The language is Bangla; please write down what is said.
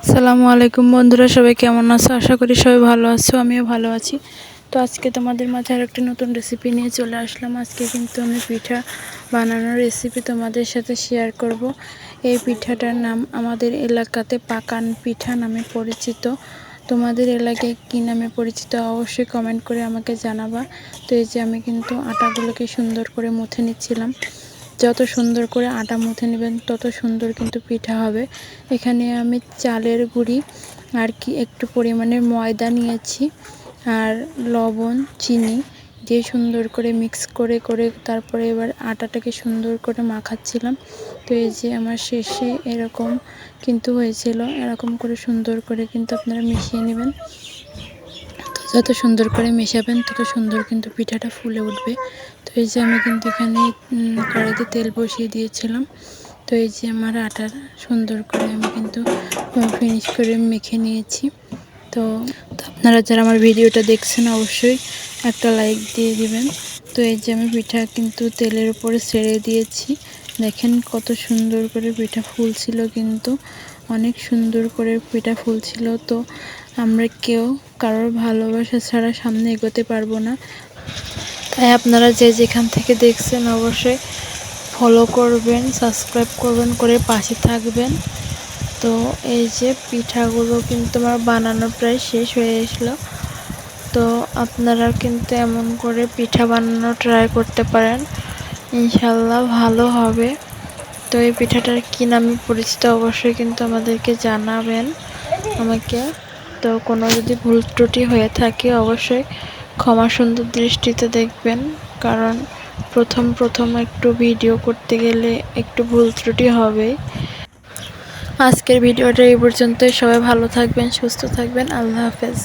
আসসালামু আলাইকুম বন্ধুরা, সবাই কেমন আছো? আশা করি সবাই ভালো আছো, আমিও ভালো আছি। তো আজকে তোমাদের মাঝে আর একটা নতুন রেসিপি নিয়ে চলে আসলাম। আজকে কিন্তু আমি পিঠা বানানোর রেসিপি তোমাদের সাথে শেয়ার করব। এই পিঠাটার নাম আমাদের এলাকাতে পাকান পিঠা নামে পরিচিত। তোমাদের এলাকায় কী নামে পরিচিত অবশ্যই কমেন্ট করে আমাকে জানাবা। তো এই যে আমি কিন্তু আটাগুলোকে সুন্দর করে মুথে নিচ্ছিলাম। যত সুন্দর করে আটা মুথে নেবেন তত সুন্দর কিন্তু পিঠা হবে। এখানে আমি চালের গুঁড়ি আর কি একটু পরিমাণে ময়দা নিয়েছি, আর লবণ চিনি দিয়ে সুন্দর করে মিক্স করে করে তারপরে এবার আটাটাকে সুন্দর করে মাখাচ্ছিলাম। তো এই যে আমার শেষে এরকম কিন্তু হয়েছিল। এরকম করে সুন্দর করে কিন্তু আপনারা মিশিয়ে নেবেন। যত সুন্দর করে মেশাবেন তত সুন্দর কিন্তু পিঠাটা ফুলে উঠবে। তো এই যে আমি কিন্তু এখানে কড়াইতে তেল বসিয়ে দিয়েছিলাম। তো এই যে আমার আটার সুন্দর করে আমি কিন্তু ফিনিশ করে মেখে নিয়েছি। তো আপনারা যারা আমার ভিডিওটা দেখছেন অবশ্যই একটা লাইক দিয়ে দিবেন। তো এই যে আমি পিঠা কিন্তু তেলের উপরে ছেড়ে দিয়েছি। দেখেন কত সুন্দর করে পিঠা ফুলছিল, কিন্তু অনেক সুন্দর করে পিঠা ফুলছিল। তো আমরা কেউ কারোর ভালোবাসা ছাড়া সামনে এগোতে পারবো না। তাই আপনারা যে যেখান থেকে দেখছেন অবশ্যই ফলো করবেন, সাবস্ক্রাইব করবেন, করে পাশে থাকবেন। তো এই যে পিঠাগুলো কিন্তু আমার বানানো প্রায় শেষ হয়ে আসলো। তো আপনারা কিন্তু এমন করে পিঠা বানানো ট্রাই করতে পারেন, ইনশাল্লাহ ভালো হবে। তো এই পিঠাটার কী নামে পরিচিত অবশ্যই কিন্তু আমাদেরকে জানাবেন আমাকে। তো কোনো যদি ভুল ত্রুটি হয়ে থাকে অবশ্যই ক্ষমা সুন্দর দৃষ্টিতে দেখবেন, কারণ প্রথম একটু ভিডিও করতে গেলে একটু ভুল ত্রুটি হবেই। আজকের ভিডিওটা এই পর্যন্তই। সবাই ভালো থাকবেন, সুস্থ থাকবেন। আল্লাহ হাফেজ।